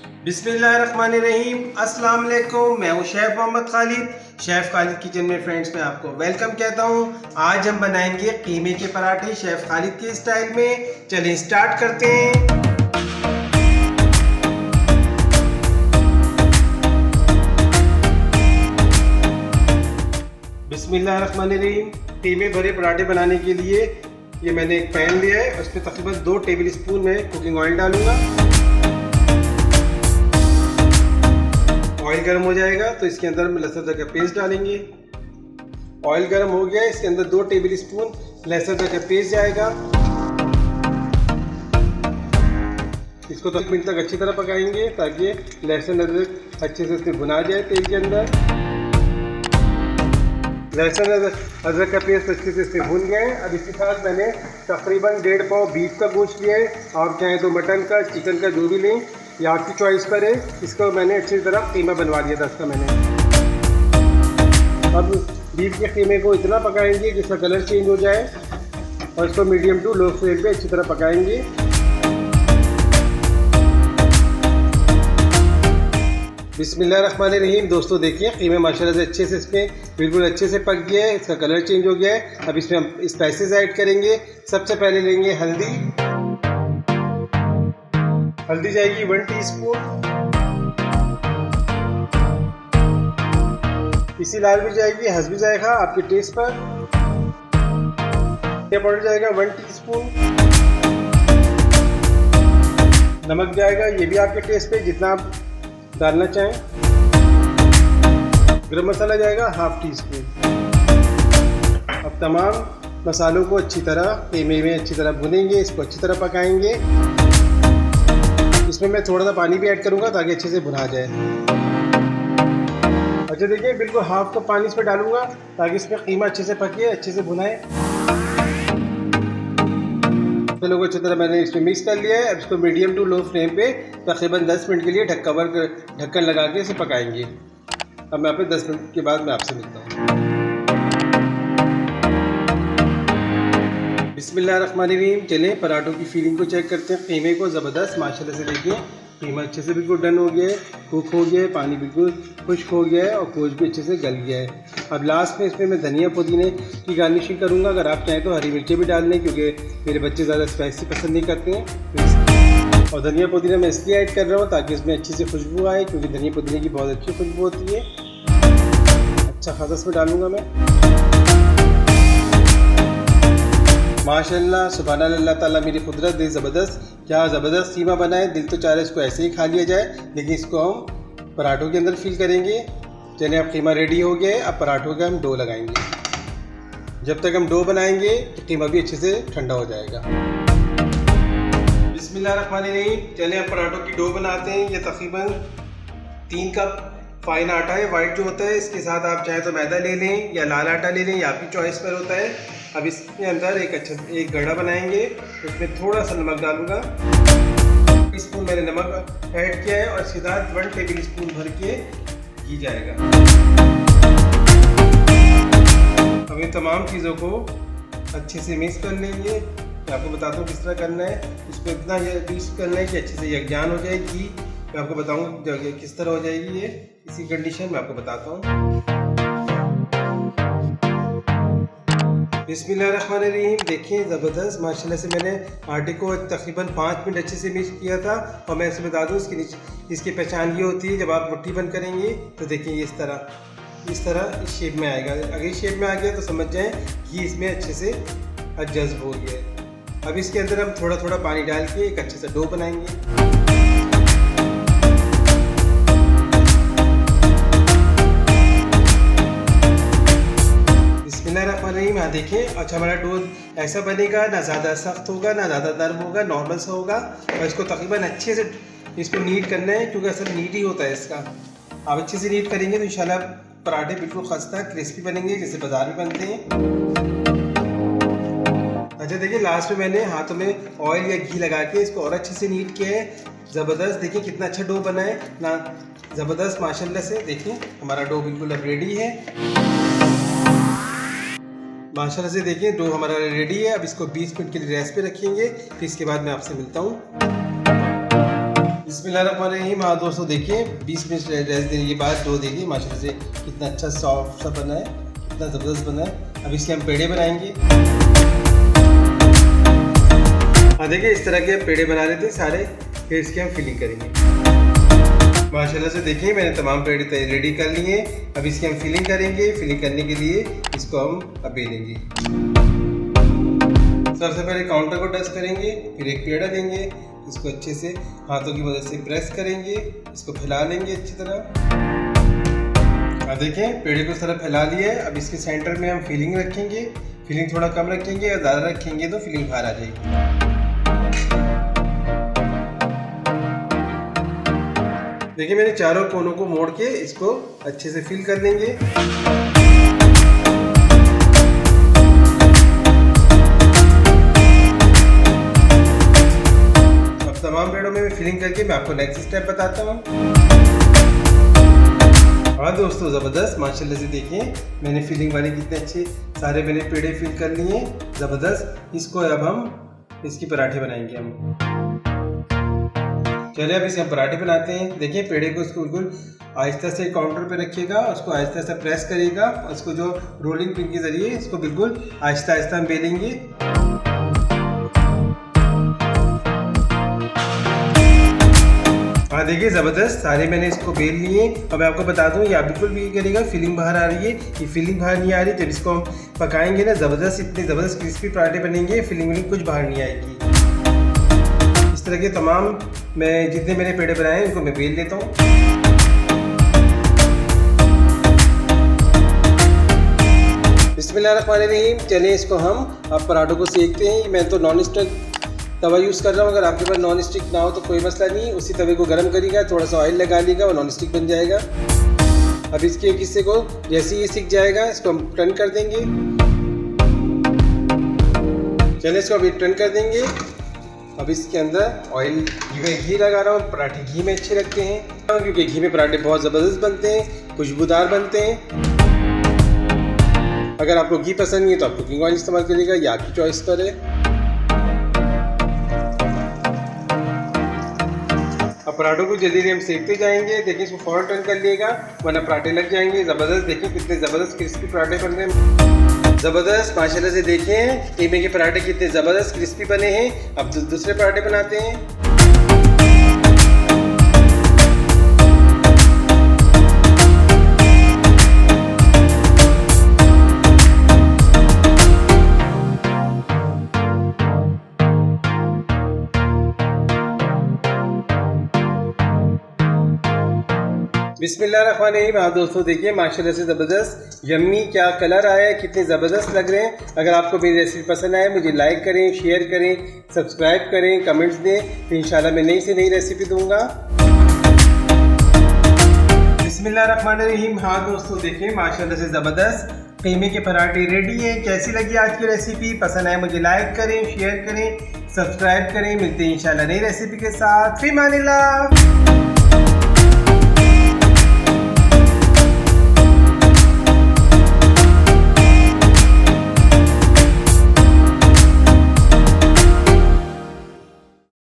बिस्मिल्लाहिर्रहमानिर्रहीम। अस्सलाम वालेकुम। मैं हूँ chef Mohammed Khalid. Chef Khalid kitchen में फ्रेंड्स में आपको वेलकम कहता हूँ। आज हम बनाएंगे कीमे के पराठे शेफ़ खालिद के स्टाइल में। चलिए स्टार्ट करते हैं। बिस्मिल्लाहिर्रहमानिर्रहीम। कीमे भरे पराठे बनाने के लिए ये मैंने एक पैन लिया है, उसमें तकरीबन 2 टेबल स्पून में कुकिंग ऑयल डालूंगा। ऑयल गर्म हो जाएगा तो इसके अंदर लहसुन अदरक का पेस्ट डालेंगे। ऑयल गर्म हो गया, इसके अंदर 2 टेबल स्पून लहसुन अदरक का पेस्ट जाएगा। इसको 10 मिनट तक अच्छी तरह पकाएंगे ताकि लहसुन अदरक अच्छे से इसमें भुना जाए तेल के अंदर। लहसुन अदरक का पेस्ट अच्छे से इसमें भून गया है। अब इसके साथ मैंने तकरीबन 1.5 पाव बीफ का गोश्त लिया है। आप चाहें तो मटन का, चिकन का, जो भी लें, ये आपकी चॉइस पर है। इसको मैंने अच्छी तरह कीमा बनवा लिया था इसका मैंने। अब बीफ के कीमे को इतना पकाएंगे कि इसका कलर चेंज हो जाए और इसको मीडियम टू लो फ्लेम पे अच्छी तरह पकाएंगे। बिस्मिल्लाहिर्रहमानिर्रहीम। दोस्तों देखिए कीमे माशाल्लाह से अच्छे से इसमें बिल्कुल अच्छे से पक गया है, इसका कलर चेंज हो गया है। अब इसमें हम स्पाइसेस ऐड करेंगे। सबसे पहले लेंगे हल्दी जाएगी 1 टीस्पून। इसी लाल भी जाएगी, हस्बी जाएगा आपके टेस्ट पर। ये पाउडर जाएगा 1 टीस्पून। नमक जाएगा, ये भी आपके टेस्ट पे जितना आप डालना चाहें। गरम मसाला जाएगा 1/2 टीस्पून। अब तमाम मसालों को अच्छी तरह कीमे में अच्छी तरह भुनेंगे, इसको अच्छी तरह पकाएंगे। इसमें मैं थोड़ा सा पानी भी ऐड करूंगा ताकि अच्छे से भुना जाए। अच्छा देखिए बिल्कुल 1/2 कप पानी इसमें डालूंगा ताकि इसमें कीमा अच्छे से पके, अच्छे से भुनाए। चलो अच्छी तरह मैंने इसमें मिक्स कर लिया है। अब इसको मीडियम टू लो फ्लेम पे तकरीबन 10 मिनट के लिए ढक्कन लगा के इसे पकाएंगे। अब मैं आपसे 10 मिनट के बाद मैं आपसे मिलता हूँ। बिस्मिल्लाहिर्रहमानिर्रहीम। चलें पराठों की फीलिंग को चेक करते हैं। कीमे को ज़बरदस्त माशाल्लाह से देखिए कीमा अच्छे से बिल्कुल डन हो गया है, कुक हो गया है, पानी बिल्कुल खुश्क हो गया है और गोश्त भी अच्छे से गल गया है। अब लास्ट में इसमें मैं धनिया पुदीने की गार्निशिंग करूँगा। अगर आप चाहें तो हरी मिर्चें भी डाल लें क्योंकि मेरे बच्चे ज़्यादा स्पाइसी पसंद नहीं करते हैं। और धनिया पुदीना मैं इसलिए ऐड कर रहा हूँ ताकि इसमें अच्छी सी खुशबू आए, क्योंकि धनिया पुदीने की बहुत अच्छी खुशबू होती है। अच्छा खासा इसमें डालूँगा मैं। माशाल्लाह सुभानअल्लाह ताला मेरी कुदरत दे ज़बरदस्त, क्या ज़बरदस्त कीमा बना है। दिल तो चाह रहा है इसको ऐसे ही खा लिया जाए, लेकिन इसको हम पराठों के अंदर फिल करेंगे। चलिए अब कीमा रेडी हो गया है। अब पराठों का हम डो लगाएंगे। जब तक हम डो बनाएंगे तो कीमा भी अच्छे से ठंडा हो जाएगा। बिस्मिल्लाहिर्रहमानिर्रहीम। चलिए अब पराठों की डो बनाते हैं। ये तकरीबन 3 कप फाइन आटा है, वाइट जो होता है। इसके साथ आप चाहे तो मैदा ले लें या लाल आटा ले लें, या आपकी चॉइस पर होता है। अब इसके अंदर एक गड्ढा बनाएंगे, उसमें थोड़ा सा नमक डालूंगा। 1 टीस्पून मैंने नमक ऐड किया है और इसके साथ 1 टेबल स्पून भर के घी जाएगा। अब इन तमाम चीज़ों को अच्छे से मिक्स कर लेंगे। मैं आपको बताता हूँ किस तरह करना है। इसको इतना मिक्स करना है कि अच्छे से यकजान हो जाए घी। मैं आपको बताऊँ किस तरह हो जाएगी ये, इसी कंडीशन में आपको बताता हूँ। बिस्मिल्लाहिर्रहमानिर्रहीम। देखिए ज़बरदस्त माशाल्लाह से मैंने आटे को तकरीबन 5 मिनट अच्छे से मिक्स किया था। और मैं इसमें बता दूँ इसकी पहचान ये होती है, जब आप मुट्ठी बंद करेंगे तो देखिए इस तरह इस शेप में आएगा। अगर इस शेप में आ गया तो समझ जाएं कि इसमें अच्छे से जज्ब हो गया है। अब इसके अंदर हम थोड़ा थोड़ा पानी डाल के एक अच्छे से डो बनाएंगे। हाँ देखिए अच्छा हमारा डो ऐसा बनेगा, ना ज़्यादा सख्त होगा ना ज़्यादा नरम होगा, नॉर्मल सा होगा। और इसको तकरीबन अच्छे से इसको नीट करना है, क्योंकि असल नीट ही होता है इसका। आप अच्छे से नीट करेंगे तो इंशाल्लाह पराठे बिल्कुल खस्ता क्रिस्पी बनेंगे, जैसे बाजार में बनते हैं। अच्छा देखिए लास्ट में मैंने हाथों में ऑयल या घी लगा के इसको और अच्छे से नीट किया है। ज़बरदस्त देखिए कितना अच्छा डो बना है ना, ज़बरदस्त माशाल्लाह से। देखिए हमारा डो बिल्कुल अब रेडी है माशाल्लाह से। देखिए डो हमारा रेडी है। अब इसको 20 मिनट के लिए रेस्ट पे रखेंगे, फिर इसके बाद मैं आपसे मिलता हूँ। बिस्मिल्लाहिर्रहमानिर्रहीम। हाँ दोस्तों देखिए 20 मिनट रेस्ट देने के बाद डो देखिए माशाल्लाह से कितना अच्छा सॉफ्ट सा बना है, कितना ज़बरदस्त बना है। अब इसके हम पेड़े बनाएंगे। हाँ देखिए इस तरह के पेड़े बना लेते हैं सारे, फिर इसकी हम फिलिंग करेंगे। माशाल्लाह से देखिए मैंने तमाम पेड़े रेडी कर लिए। अब इसकी हम फिलिंग करेंगे। फिलिंग करने के लिए इसको हम अब बेलेंगे। सबसे पहले काउंटर को टच करेंगे, फिर एक पेड़ा लेंगे, इसको अच्छे से हाथों की मदद से प्रेस करेंगे, इसको फैला लेंगे अच्छी तरह। अब देखें पेड़े को इस तरह फैला लिया है। अब इसके सेंटर में हम फिलिंग रखेंगे। फिलिंग थोड़ा कम रखेंगे और ज़्यादा रखेंगे तो फिलिंग बाहर आ जाएगी। देखिए मैंने चारों कोनों को मोड़ के इसको अच्छे से फिल कर लेंगे। तमाम पेड़ों में फिलिंग करके मैं आपको नेक्स्ट स्टेप बताता हूँ। हाँ दोस्तों ज़बरदस्त माशाल्लाह से देखिए मैंने फिलिंग वाले कितने अच्छे सारे मैंने पेड़े फिल कर लिए ज़बरदस्त। इसको अब हम इसकी पराठे बनाएंगे हम। चलिए अब इसे हम पराठे बनाते हैं। देखिए पेड़े को इसको बिल्कुल आहिस्ता से काउंटर पे रखिएगा, उसको आहिस्ता से प्रेस करिएगा, उसको जो रोलिंग पिन के ज़रिए इसको बिल्कुल आहिस्ता आहिस्ता हम बेलेंगे। हाँ देखिए ज़बरदस्त सारे मैंने इसको बेल लिए। अब मैं आपको बता दूँ ये बिल्कुल भी करेगा फिलिंग बाहर आ रही है, ये फिलिंग बाहर नहीं आ रही। जब इसको हम पकाएंगे ना ज़बरदस्त इतने ज़बरदस्त क्रिस्पी पराठे बनेंगे, फिलिंग कुछ बाहर नहीं आएगी। इस तरह के तमाम मैं जितने मैंने पेड़े बनाए हैं उनको मैं बेल लेता हूँ। बिस्मिल्लाहिर्रहमानिर्रहीम। चलिए इसको हम अब पराठों को सेकते हैं। मैं तो नॉन स्टिक तवा यूज़ कर रहा हूँ। अगर आपके पास नॉन स्टिक ना हो तो कोई मसला नहीं, उसी तवे को गर्म करिएगा, थोड़ा सा ऑयल लगा लीजिएगा और नॉन स्टिक बन जाएगा। अब इसके एक हिस्से को जैसे ही सीख जाएगा इसको हम टर्न कर देंगे। चलिए इसको अभी टर्न कर देंगे। अब इसके अंदर ऑयल घी लगा रहा हूँ। पराठे घी में अच्छे लगते हैं क्योंकि घी में पराठे बहुत ज़बरदस्त बनते हैं, खुशबूदार बनते हैं। अगर आपको घी पसंद नहीं है तो आप कुकिंग ऑयल इस्तेमाल करिएगा, ये आपकी चॉइस पर है। अब पराठों को जल्दी हम सेकते जाएंगे। देखिए इसको फौरन टर्न कर लिएगा वरना पराठे लग जाएंगे। ज़बरदस्त देखिए कितने ज़बरदस्त क्रिस्पी पराठे बन रहे हैं। ज़बरदस्त माशाल्लाह से देखें कीमे के पराठे कितने ज़बरदस्त क्रिस्पी बने हैं। अब दूसरे पराठे बनाते हैं। बिस्मिल्लाहिर्रहमानिर्रहीम। हाँ दोस्तों देखिए माशाल्लाह से ज़बरदस्त यम्मी क्या कलर आया है, कितने ज़बरदस्त लग रहे हैं। अगर आपको मेरी रेसिपी पसंद आए मुझे लाइक करें, शेयर करें, सब्सक्राइब करें, कमेंट्स दें, तो इंशाल्लाह मैं नई से नई रेसिपी दूंगा। बिस्मिल्लाहिर्रहमानिर्रहीम। हाँ दोस्तों देखिए माशाल्लाह से ज़बरदस्त कीमे के पराठे रेडी हैं। कैसी लगी आज की रेसिपी? पसंद आए मुझे लाइक करें, शेयर करें, सब्सक्राइब करें। मिलते हैं इंशाल्लाह नई रेसिपी के साथ। फ़ी अमानिल्लाह।